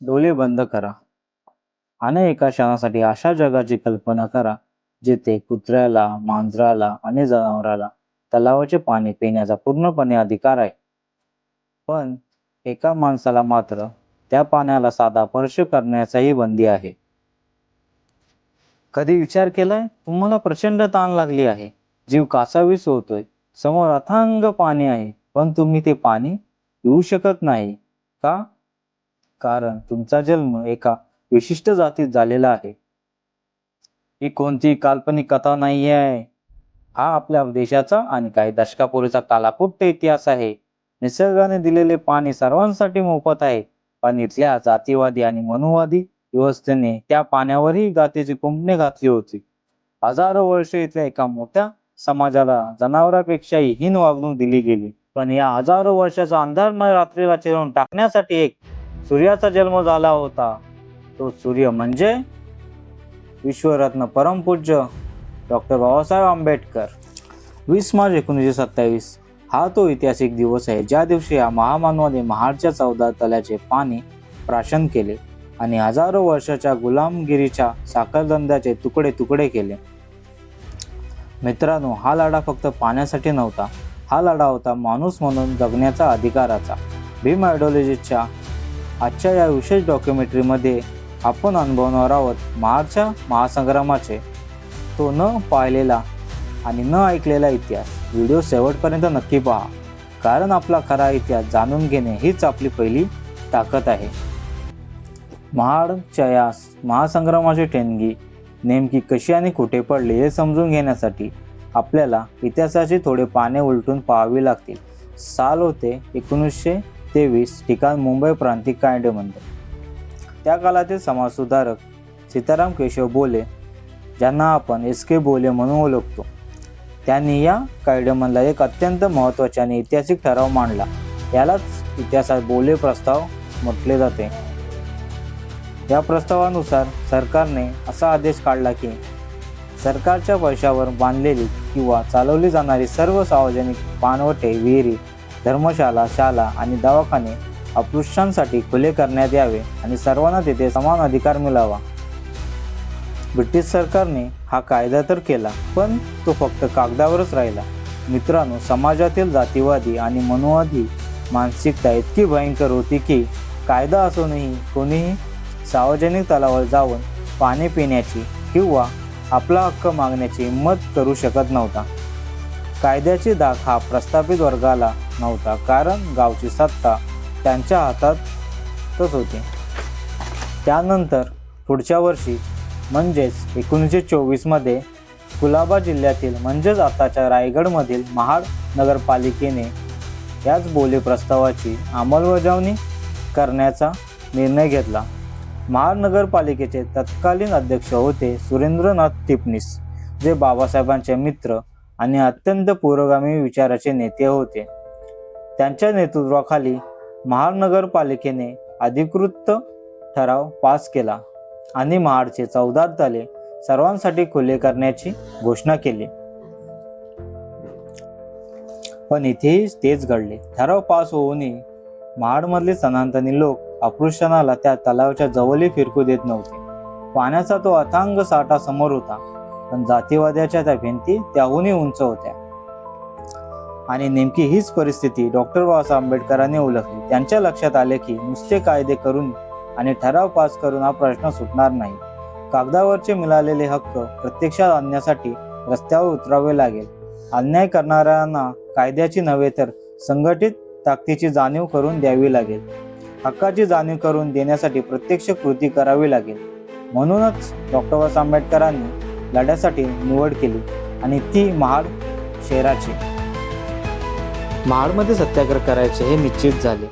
डोळे बंद करा आणि एका क्षणासाठी अशा जगाची कल्पना करा जिथे कुत्र्याला, मांजराला आणि जनावराला तलावाचे पाणी पिण्याचा पूर्णपणे अधिकार आहे. पण एका माणसाला मात्र त्या पाण्याला साधा स्पर्श करण्याचाही बंदी आहे. कधी विचार केलाय? तुम्हाला प्रचंड ताण लागली आहे, जीव कासावीस होतोय, समोर अथांग पाणी आहे, पण तुम्ही ते पाणी पिऊ शकत नाही का? कारण तुमचा जन्म एका विशिष्ट जातीत झालेला आहे. ही कोणती काल्पनिक कथा नाही आहे. हा आपल्या देशाचा आणि काही दशकापूर्वीचा कालापुट्ट इतिहास आहे. निसर्गाने दिलेले पाणी सर्वांसाठी मोफत आहे, पण इथल्या जातीवादी आणि मनुवादी व्यवस्थेने त्या पाण्यावरही गातेची कुंपणे घातली होती. हजारो वर्ष इथल्या एका मोठ्या समाजाला जनावरांपेक्षाही हीन वागणूक दिली गेली. पण या हजारो वर्षाचा अंधारमय रात्रीला चिरून टाकण्यासाठी एक सूर्याचा जन्म झाला होता. तो सूर्य म्हणजे विश्वरत्न परमपूज्य डॉक्टर बाबासाहेब आंबेडकर. 20 मार्च 1927 हा तो ऐतिहासिक दिवस आहे ज्या दिवशी या महामानवाने महाडच्या 14 तळ्याचे पाणी प्राशन केले आणि हजारो वर्षाच्या गुलामगिरीच्या साखळदंडाचे तुकडे तुकडे केले. मित्रांनो, हा लढा फक्त पाण्यासाठी नव्हता, हा लढा होता माणूस म्हणून जगण्याचा अधिकाराचा. भीम आयडिओलॉजीच्या आजच्या या विशेष डॉक्युमेंटरीमध्ये आपण अनुभवणार आहोत महाडच्या महासंग्रामाचे तो न पाहिलेला आणि न ऐकलेला इतिहास. व्हिडिओ शेवटपर्यंत नक्की पहा, कारण आपला खरा इतिहास जाणून घेणे हीच आपली पहिली ताकद आहे. महाडच्या या महासंग्रामाची ठिणगी नेमकी कशी आणि कुठे पडली हे समजून घेण्यासाठी आपल्याला इतिहासाचे थोडे पाने उलटून पाहावी लागतील. साल होते 1923, ठिकाण मुंबई प्रांतिक कायदेमंडळ. त्या काळातील समाजसुधारक सीताराम केशव बोले, ज्यांना आपण एस.के. बोले म्हणून ओळखतो, त्यांनी या कायदेमंडळात एक अत्यंत महत्त्वाचा आणि ऐतिहासिक ठराव मांडला. यालाच इतिहासात बोले प्रस्ताव म्हटले जाते. या प्रस्तावानुसार सरकारने असा आदेश काढला की सरकारच्या पैशावर बांधलेली किंवा चालवली जाणारी सर्व सार्वजनिक पाणवठे, विहिरी, धर्मशाला, शाळा आणि दवाखाने अस्पृश्यांसाठी खुले करण्यात यावे आणि सर्वांना तेथे समान अधिकार मिळावा. ब्रिटिश सरकारने हा कायदा तर केला, पण तो फक्त कागदावरच राहिला. मित्रांनो, समाजातील जातीवादी आणि मनुवादी मानसिकता इतकी भयंकर होती की कायदा असूनही कोणीही सार्वजनिक तलावावर जाऊन पाणी पिण्याची किंवा आपला हक्क मागण्याची हिंमत करू शकत नव्हता. कायद्याची दाग हा प्रस्थापित वर्गाला नव्हता, कारण गावची सत्ता त्यांच्या हातातच होती. त्यानंतर पुढच्या वर्षी म्हणजेच 1924 मध्ये कुलाबा जिल्ह्यातील म्हणजेच आताच्या रायगडमधील महाड नगरपालिकेने याच बोले प्रस्तावाची अंमलबजावणी करण्याचा निर्णय घेतला. महाड नगरपालिकेचे तत्कालीन अध्यक्ष होते सुरेंद्रनाथ टिपणीस, जे बाबासाहेबांचे मित्र आणि अत्यंत पुरोगामी विचाराचे नेते होते. त्यांच्या नेतृत्वाखाली महाड नगरपालिकेने अधिकृत ठराव पास केला आणि महाडचे 14 तळे सर्वांसाठी खुले करण्याची घोषणा केली. पण इथेही तेच घडले. ठराव पास होऊनही महाडमधले सनातनी लोक अस्पृश्यांना त्या तलावाच्या जवळही फिरकू देत नव्हते. पाण्याचा तो अथांग साठा समोर होता, पण जातीवाद्याच्या त्या भिंती त्याहूनही उंच होत्या. आणि नेमकी हीच परिस्थिती डॉक्टर बाबासाहेब आंबेडकरांनी ओळखली. त्यांच्या लक्षात आले की नुसते कायदे करून आणि ठराव पास करून हा प्रश्न सुटणार नाही. कागदावरचे मिळालेले हक्क प्रत्यक्षात आणण्यासाठी रस्त्यावर उतरावे लागेल. अन्याय करणाऱ्यांना कायद्याची नव्हे तर संघटित ताकदीची जाणीव करून द्यावी लागेल. हक्काची जाणीव करून देण्यासाठी प्रत्यक्ष कृती करावी लागेल. म्हणूनच डॉक्टर बाबासाहेब आंबेडकरांनी लढ्यासाठी निवड केली आणि ती महाड शहराची. महाडमध्ये सत्याग्रह करायचे हे निश्चित झाले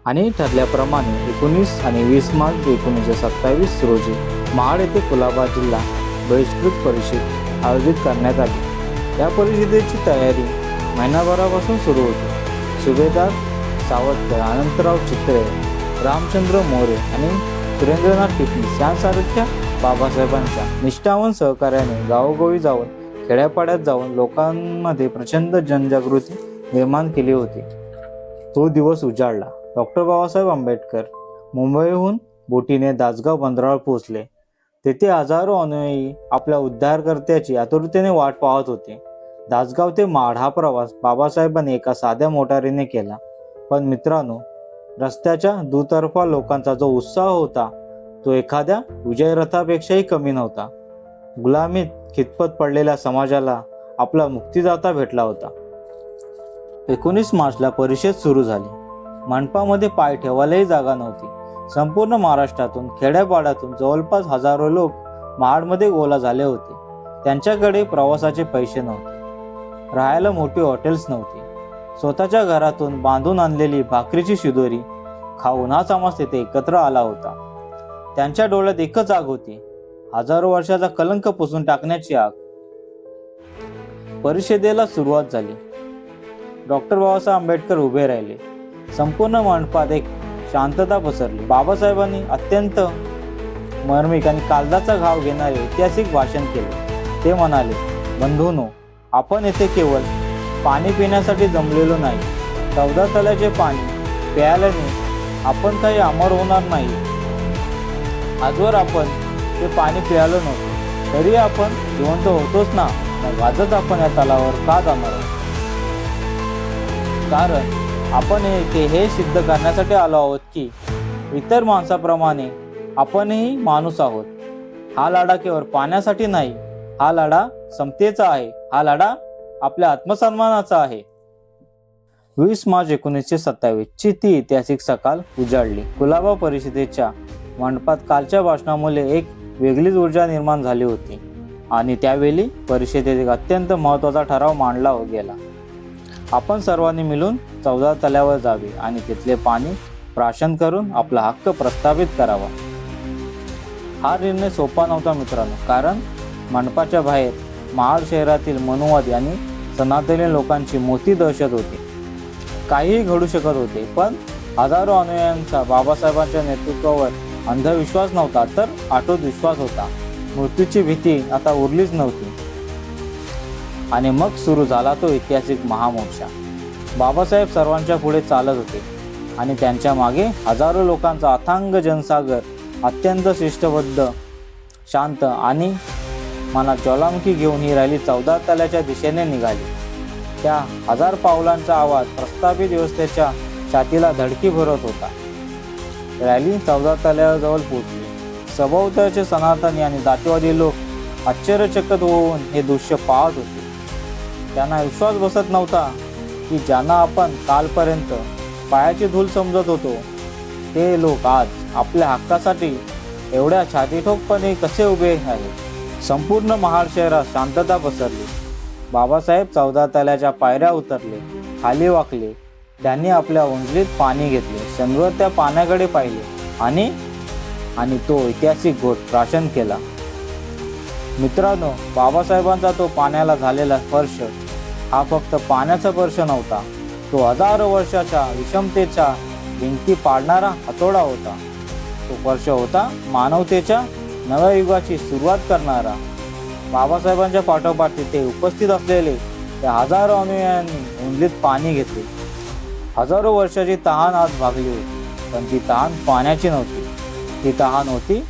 आणि ठरल्याप्रमाणे 19 आणि 20 मार्च 1927 रोजी महाड येथे कुलाबा जिल्हा बहिष्कृत परिषद आयोजित करण्यात आली. या परिषदेची तयारी महिनाभरापासून सुरू होती. सुभेदार सावरकर, अनंतराव चित्रे, रामचंद्र मोरे आणि सुरेंद्रनाथ टिपणीस यांसारख्या बाबासाहेबांच्या निष्ठावान सहकार्याने गावोगावी जाऊन खेड्यापाड्यात जाऊन लोकांमध्ये प्रचंड जनजागृती निर्माण केली होती. तो दिवस उजाडला. डॉक्टर बाबासाहेब आंबेडकर मुंबईहून बोटीने दासगाव बंदरावर पोहोचले. तेथे हजारो अनुयायी आपल्या उद्धारकर्त्याची आतुरतेने वाट पाहत होते. दासगाव ते माढ हा प्रवास बाबासाहेबांनी एका साध्या मोटारीने केला. पण मित्रांनो, रस्त्याच्या दुतर्फा लोकांचा जो उत्साह होता तो एखाद्या विजयरथापेक्षाही कमी नव्हता. गुलामीत खितपत पडलेल्या समाजाला आपला मुक्तिदाता भेटला होता. 19 मार्चला परिषद सुरू झाली. मंडपामध्ये पाय ठेवायलाही जागा नव्हती. संपूर्ण महाराष्ट्रातून खेड्यापाड्यातून जवळपास हजारो लोक महाडमध्ये गोळा झाले होते. त्यांच्याकडे प्रवासाचे पैसे नव्हते, राहायला मोठी हॉटेल्स नव्हती. स्वतःच्या घरातून बांधून आणलेली भाकरीची शिदोरी खाऊन हा समाज तेथे एकत्र आला होता. त्यांच्या डोळ्यात एकच आग होती, हजारो वर्षाचा कलंक पुसून टाकण्याची आग. परिषदेला सुरुवात झाली. डॉक्टर बाबासाहेब आंबेडकर उभे राहिले. संपूर्ण मंडपात एक शांतता पसरली. बाबासाहेबांनी अत्यंत मार्मिक आणि काळजाचा घाव घेणारे ऐतिहासिक भाषण केले. ते म्हणाले, बंधूंनो, आपण येथे केवळ पाणी पिण्यासाठी जमलेलो नाही. 14 तलाचे पाणी प्यायल्याने आपण काही अमर होणार नाही. आजवर आपण ते पाणी प्यायलो नव्हतो, तरी आपण जिवंत होतोच ना. मग आजच आपण या तलावावर का जाणार आहोत? कारण आपण येथे हे सिद्ध करण्यासाठी आलो आहोत की इतर माणसाप्रमाणे आपणही माणूस आहोत. हा लढा केवळ पाण्यासाठी नाही, हा लढा समतेचा आहे. हा लढा आपल्या आत्मसन्मानाचा आहे. 20 मार्च 1927 ची ती ऐतिहासिक सकाळ उजाडली. कुलाबा परिषदेच्या मंडपात कालच्या भाषणामुळे एक वेगळीच ऊर्जा निर्माण झाली होती आणि त्यावेळी परिषदेत एक अत्यंत महत्त्वाचा ठराव मांडला गेला. आपण सर्वांनी मिळून 14 तल्यावर जावे आणि तिथले पाणी प्राशन करून आपला हक्क प्रस्थापित करावा. हा निर्णय सोपा नव्हता मित्रांनो, कारण मंडपाच्या बाहेर महाड शहरातील मनुवादी आणि सनातनी लोकांची मोठी दहशत होती. काहीही घडू शकत होते. पण हजारो अनुयायांचा बाबासाहेबांच्या नेतृत्वावर अंधविश्वास नव्हता, तर अटूट विश्वास होता. मृत्यूची भीती आता उरलीच नव्हती. आणि मग सुरू झाला तो ऐतिहासिक महामोर्चा. बाबासाहेब सर्वांच्या पुढे चालत होते आणि त्यांच्या मागे हजारो लोकांचा अथांग जनसागर अत्यंत शिस्तबद्ध, शांत आणि मनात ज्वालामुखी घेऊन ही रॅली 14 तल्याच्या दिशेने निघाली. त्या 1000 पावलांचा आवाज प्रस्थापित व्यवस्थेच्या छातीला धडकी भरत होता. रॅली 14 तल्याजवळ पोहोचली. सभोवतालचे सनातनी आणि जातीवादी लोक आश्चर्यचकित होऊन हे दृश्य पाहत होते. त्यांना विश्वास बसत नव्हता की ज्यांना आपण कालपर्यंत पायाची धूल समजत होतो ते लोक आज आपल्या हक्कासाठी एवढ्या छातीठोकपणे कसे उभे आहेत. संपूर्ण महाड शहरात शांतता पसरली. बाबासाहेब 14 तल्याच्या पायऱ्या उतरले, खाली वाकले. त्यांनी आपल्या उंजलीत पाणी घेतले, क्षणभर त्या पाण्याकडे पाहिले आणि तो ऐतिहासिक घोट प्राशन केला. मित्रांनो, बाबासाहेबांचा तो पाण्याला झालेला स्पर्श हा फक्त पाण्याचा स्पर्श नव्हता, तो हजारो वर्षाच्या विषमतेच्या भिंती पाडणारा हातोडा होता. तो स्पर्श होता मानवतेच्या नव्या युगाची सुरुवात करणारा. बाबासाहेबांच्या पाठोपाठ तिथे उपस्थित असलेले त्या हजारो अनुयायांनी उंजलीत पाणी घेतले. हजारो वर्षाची तहान आज भागली होती, पण ती तहान पाण्याची नव्हती. ती तहान होती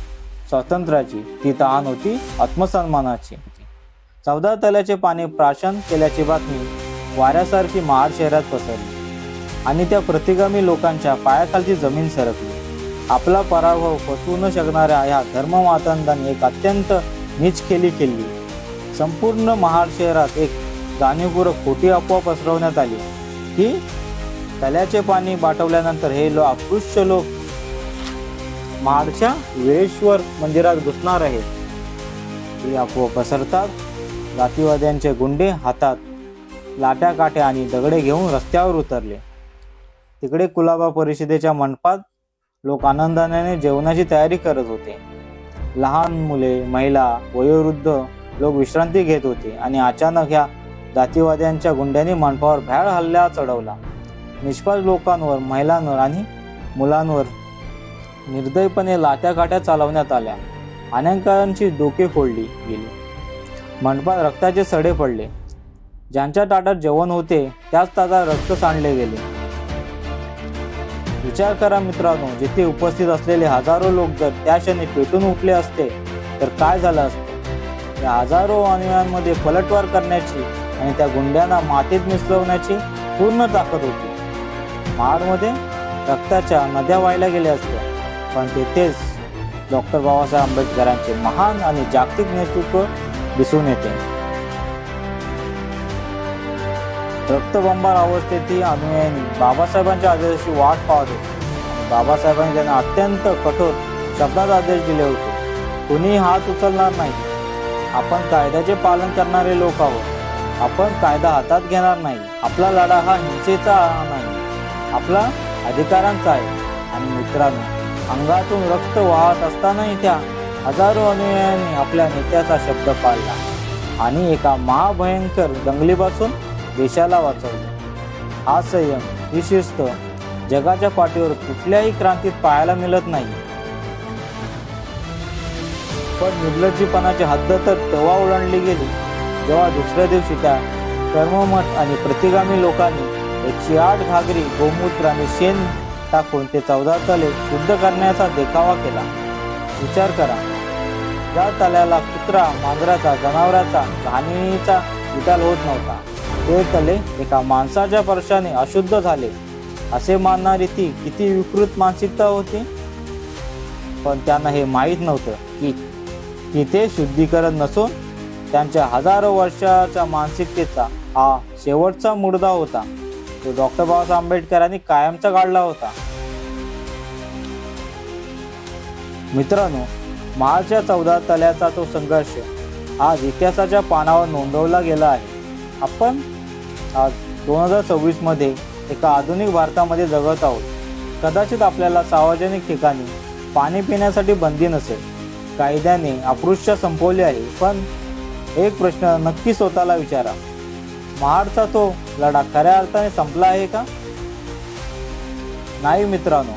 स्वातंत्र्याची, ती तहान होती आत्मसन्मानाची. 14 तल्याचे पाणी प्राशन केल्याची बातमी वाऱ्यासारखी महाड शहरात पसरली आणि त्या प्रतिगामी लोकांच्या पायाखालची जमीन सरकली. आपला पराभव पचवू न शकणाऱ्या या धर्ममातांनी एक अत्यंत नीच खेळी केली. संपूर्ण महाड शहरात एक जाणीवपूर्वक खोटी अफवा पसरवण्यात आली की तल्याचे पाणी बाटवल्यानंतर हे अपृश्य लोक महाडच्या वेळेश्वर मंदिरात घुसणार आहेत. ही अफवा पसरतात जातीवाद्यांचे गुंडे हातात लाट्या काठ्या आणि दगडे घेऊन रस्त्यावर उतरले. तिकडे कुलाबा परिषदेच्या मंडपात लोक आनंदाने जेवणाची तयारी करत होते. लहान मुले, महिला, वयोवृद्ध लोक विश्रांती घेत होते आणि अचानक ह्या जातीवाद्यांच्या गुंड्यांनी मंडपावर भ्याड हल्ला चढवला. निष्पाप लोकांवर, महिलांवर आणि मुलांवर निर्दयपणे लाट्या काठ्या चालवण्यात आल्या. अनेकांची डोके फोडली गेली. मंडपात रक्ताचे सडे पडले. ज्यांच्या ताटात जेवण होते त्याच ताटात रक्त सांडले गेले. विचार करा मित्रांनो, जिथे उपस्थित असलेले हजारो लोक जर त्या क्षणी पेटून उठले असते तर काय झालं असतं. त्या हजारो अनुयायांमध्ये पलटवार करण्याची आणि त्या गुंड्यांना मातीत मिसळवण्याची पूर्ण ताकद होती. महाडमध्ये रक्ताच्या नद्या वाहिल्या गेल्या असत्या, पण तेथेच डॉक्टर बाबासाहेब आंबेडकरांचे महान आणि जागतिक नेतृत्व दिसून येते. रक्तबंबाळ अवस्थेतही अनुयायांनी बाबासाहेबांच्या आदेशाची वाट पाहत होते. बाबासाहेबांनी त्यांना अत्यंत कठोर शब्दात आदेश दिले होते, कुणी हात उचलणार नाही, आपण कायद्याचे पालन करणारे लोक आहोत, आपण कायदा हातात घेणार नाही, आपला लढा हा हिंसेचा नाही, आपला अधिकारांचा आहे. आणि मित्रांनो, अंगातून रक्त वाहत असतानाही त्या हजारो अनुयायांनी आपल्या नेत्याचा शब्द पाळला आणि एका महाभयंकर दंगलीपासून देशाला वाचवले. हा संयम, ही शिस्त जगाच्या पाठीवर कुठल्याही क्रांतीत पाहायला मिळत नाही. पण निर्लज्जीपणाची हद्द तर तेव्हा ओलांडली गेली जेव्हा दुसऱ्या दिवशी त्या कर्ममठ आणि प्रतिगामी लोकांनी 108 घागरी गोमूत्र आणि शेण टाकून ते 14 तले शुद्ध करण्याचा देखावा केला. विचार करा, ज्या तल्याला कुत्रा, मांजराचा, जनावराचा, घाणीचा उताल होत नव्हता, ते तले एका माणसाच्या स्पर्शाने अशुद्ध झाले असे मानणारी ती किती विकृत मानसिकता होती. पण त्यांना हे माहीत नव्हतं की ते शुद्धीकरण नसून त्यांच्या हजारो वर्षाच्या मानसिकतेचा हा शेवटचा मुडदा होता, तो डॉक्टर बाबासाहेब आंबेडकरांनी कायमचा काढला होता. मित्रांनो, महाडच्या 14 तल्याचा तो संघर्ष आज इतिहासाच्या पानावर नोंदवला गेला आहे. आपण आज 2026 मध्ये एका आधुनिक भारतामध्ये जगत आहोत. कदाचित आपल्याला सार्वजनिक ठिकाणी पाणी पिण्यासाठी बंदी नसेल, कायद्याने अस्पृश्य संपवले आहे. पण एक प्रश्न नक्की स्वतःला विचारा, महाडचा तो लढा खऱ्या अर्थाने संपला आहे का? नाही मित्रांनो,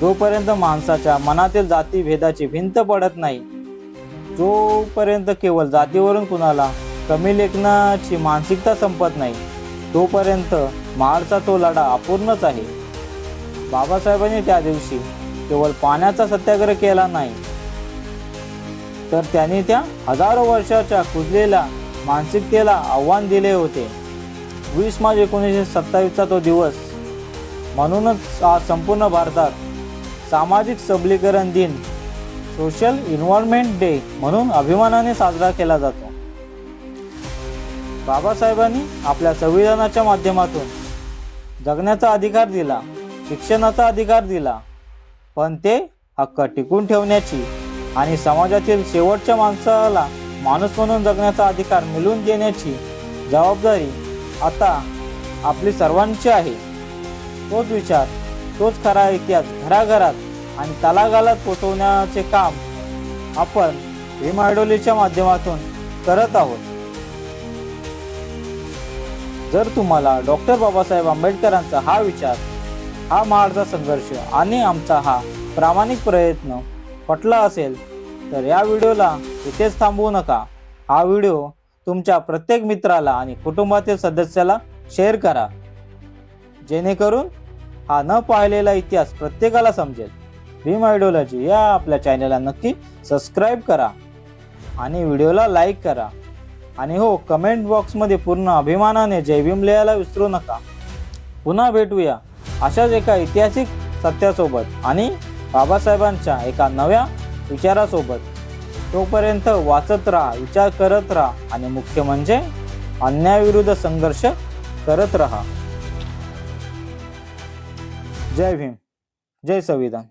जोपर्यंत माणसाच्या मनातील जाती भेदाची भिंत पडत नाही, जोपर्यंत केवळ जातीवरून कुणाला कमी लेखनाची मानसिकता संपत नाही, तोपर्यंत महाडचा तो लढा अपूर्णच आहे. बाबासाहेबांनी त्या दिवशी केवळ पाण्याचा सत्याग्रह केला नाही, तर त्यांनी त्या हजारो वर्षाच्या कुजलेल्या मानसिकतेला आव्हान दिले होते. 20 मार्च 1927चा तो दिवस, म्हणूनच आज संपूर्ण भारतात सामाजिक सबलीकरण दिन, सोशल इन्व्हॉल्वमेंट डे म्हणून अभिमानाने साजरा केला जातो. बाबासाहेबांनी आपल्या संविधानाच्या माध्यमातून जगण्याचा अधिकार दिला, शिक्षणाचा अधिकार दिला, पण ते हक्क टिकून ठेवण्याची आणि समाजातील शेवटच्या माणसाला माणूस म्हणून जगण्याचा अधिकार मिळवून देण्याची जबाबदारी आता आपली सर्वांची आहे. तोच विचार, तोच खरा इतिहास घराघरात आणि तळागाळात पोचवण्याचे काम आपण भीम आयडिओलॉजीच्या माध्यमातून करत आहोत. जर तुम्हाला डॉक्टर बाबासाहेब आंबेडकरांचा हा विचार, हा महाडचा संघर्ष आणि आमचा हा प्रामाणिक प्रयत्न पटला असेल तर या व्हिडिओला इथेच थांबवू नका. हा व्हिडिओ तुमच्या प्रत्येक मित्राला आणि कुटुंबातील सदस्याला शेअर करा, जेणेकरून हा न पाहिलेला इतिहास प्रत्येकाला समजेल. भीम आयडिओलॉजी या आपल्या चॅनलला नक्की सबस्क्राईब करा आणि व्हिडिओला लाईक करा. आणि हो, कमेंट बॉक्समध्ये पूर्ण अभिमानाने जय भीम लिहायला विसरू नका. पुन्हा भेटूया अशाच एका ऐतिहासिक सत्यासोबत आणि बाबासाहेबांच्या एका नव्या विचारासोबत. तोपर्यंत वाचत राहा, विचार करत राहा आणि मुख्य म्हणजे अन्यायाविरुद्ध संघर्ष करत राहा. जय भीम, जय संविधान.